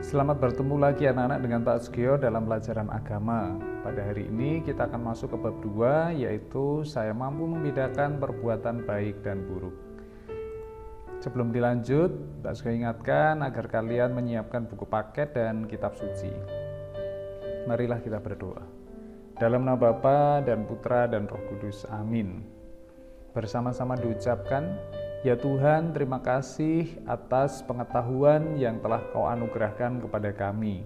Selamat bertemu lagi anak-anak dengan Pak Sugio dalam pelajaran agama. Pada hari ini kita akan masuk ke bab 2, yaitu saya mampu membedakan perbuatan baik dan buruk. Sebelum dilanjut, Pak Sugio ingatkan agar kalian menyiapkan buku paket dan kitab suci. Marilah kita berdoa. Dalam nama Bapa dan Putra dan Roh Kudus, amin. Bersama-sama diucapkan, ya Tuhan, terima kasih atas pengetahuan yang telah Kau anugerahkan kepada kami.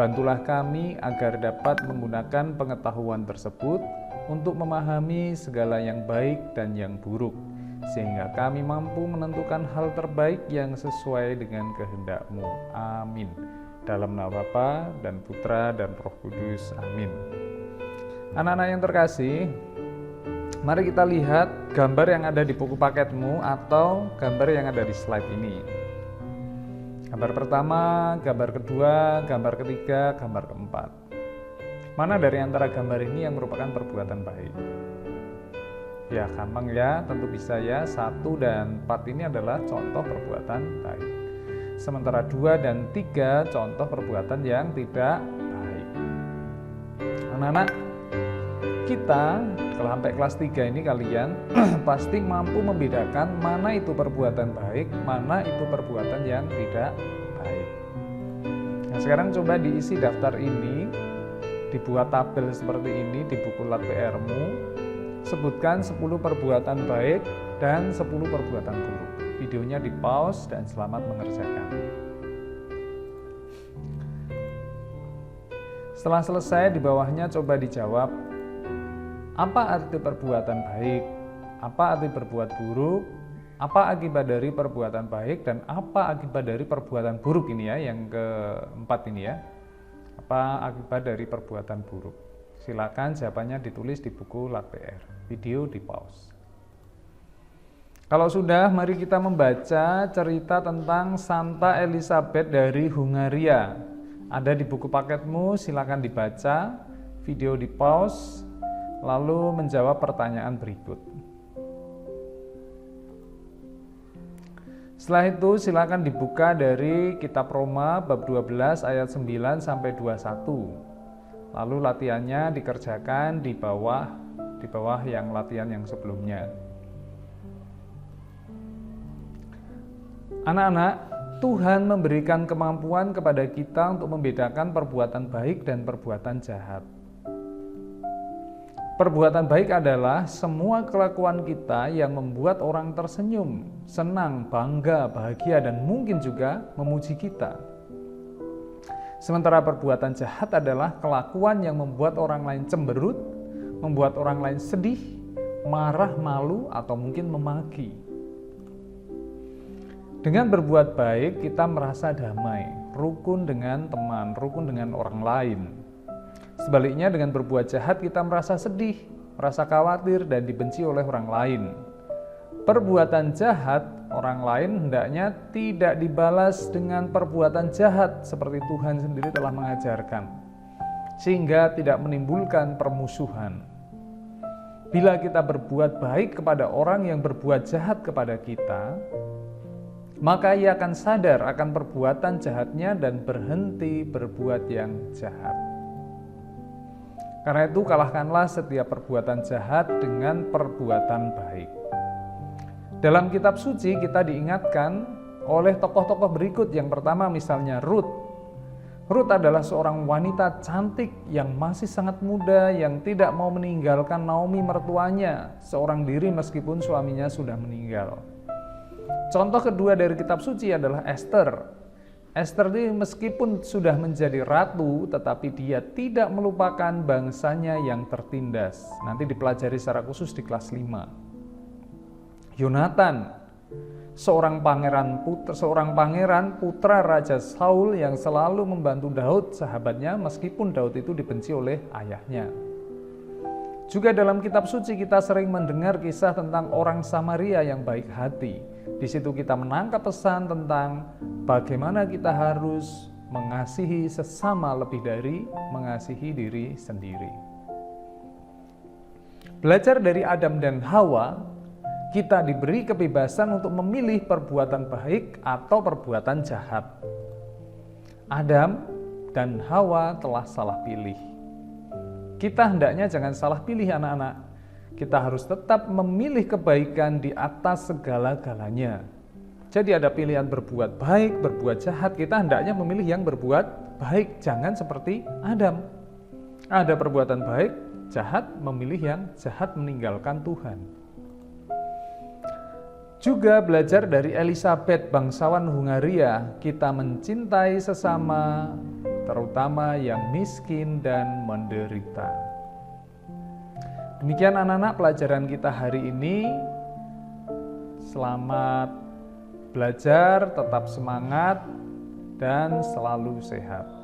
Bantulah kami agar dapat menggunakan pengetahuan tersebut untuk memahami segala yang baik dan yang buruk, sehingga kami mampu menentukan hal terbaik yang sesuai dengan kehendak-Mu. Amin. Dalam nama Bapa dan Putra dan Roh Kudus, amin. Anak-anak yang terkasih, mari kita lihat gambar yang ada di buku paketmu atau gambar yang ada di slide ini. Gambar pertama, gambar kedua, gambar ketiga, gambar keempat. Mana dari antara gambar ini yang merupakan perbuatan baik? Ya, gampang ya, tentu bisa ya. 1 dan 4 ini adalah contoh perbuatan baik. Sementara 2 dan 3 contoh perbuatan yang tidak baik. Anak-anak, kita kalau sampai kelas 3 ini kalian pasti mampu membedakan mana itu perbuatan baik, mana itu perbuatan yang tidak baik. Nah, sekarang coba diisi daftar ini, dibuat tabel seperti ini di buku lat PR-mu. Sebutkan 10 perbuatan baik dan 10 perbuatan buruk. Videonya di pause dan selamat mengerjakan. Setelah selesai, di bawahnya coba dijawab, apa arti perbuatan baik? Apa arti berbuat buruk? Apa akibat dari perbuatan baik? Dan apa akibat dari perbuatan buruk ini ya, yang keempat ini ya. Apa akibat dari perbuatan buruk? Silakan jawabannya ditulis di buku lat PR. Video di pause. Kalau sudah, mari kita membaca cerita tentang Santa Elizabeth dari Hungaria. Ada di buku paketmu, silakan dibaca. Video di pause. Lalu menjawab pertanyaan berikut. Setelah itu silakan dibuka dari kitab Roma bab 12 ayat 9 sampai 21. Lalu latihannya dikerjakan di bawah yang latihan yang sebelumnya. Anak-anak, Tuhan memberikan kemampuan kepada kita untuk membedakan perbuatan baik dan perbuatan jahat. Perbuatan baik adalah semua kelakuan kita yang membuat orang tersenyum, senang, bangga, bahagia, dan mungkin juga memuji kita. Sementara perbuatan jahat adalah kelakuan yang membuat orang lain cemberut, membuat orang lain sedih, marah, malu, atau mungkin memaki. Dengan berbuat baik, kita merasa damai, rukun dengan teman, rukun dengan orang lain. Sebaliknya dengan berbuat jahat kita merasa sedih, merasa khawatir dan dibenci oleh orang lain. Perbuatan jahat orang lain hendaknya tidak dibalas dengan perbuatan jahat seperti Tuhan sendiri telah mengajarkan, sehingga tidak menimbulkan permusuhan. Bila kita berbuat baik kepada orang yang berbuat jahat kepada kita, maka ia akan sadar akan perbuatan jahatnya dan berhenti berbuat yang jahat. Karena itu kalahkanlah setiap perbuatan jahat dengan perbuatan baik. Dalam kitab suci kita diingatkan oleh tokoh-tokoh berikut. Yang pertama misalnya Ruth. Ruth adalah seorang wanita cantik yang masih sangat muda, yang tidak mau meninggalkan Naomi mertuanya seorang diri meskipun suaminya sudah meninggal. Contoh kedua dari kitab suci adalah Esther. Esther ini meskipun sudah menjadi ratu, tetapi dia tidak melupakan bangsanya yang tertindas. Nanti dipelajari secara khusus di kelas 5. Yonatan, seorang pangeran putra Raja Saul yang selalu membantu Daud, sahabatnya, meskipun Daud itu dibenci oleh ayahnya. Juga dalam kitab suci kita sering mendengar kisah tentang orang Samaria yang baik hati. Di situ kita menangkap pesan tentang bagaimana kita harus mengasihi sesama lebih dari mengasihi diri sendiri. Belajar dari Adam dan Hawa, kita diberi kebebasan untuk memilih perbuatan baik atau perbuatan jahat. Adam dan Hawa telah salah pilih. Kita hendaknya jangan salah pilih anak-anak. Kita harus tetap memilih kebaikan di atas segala-galanya. Jadi ada pilihan berbuat baik, berbuat jahat, kita hendaknya memilih yang berbuat baik. Jangan seperti Adam. Ada perbuatan baik, jahat, memilih yang jahat meninggalkan Tuhan. Juga belajar dari Elizabeth, bangsawan Hungaria, kita mencintai sesama, terutama yang miskin dan menderita. Demikian anak-anak pelajaran kita hari ini. Selamat belajar, tetap semangat, dan selalu sehat.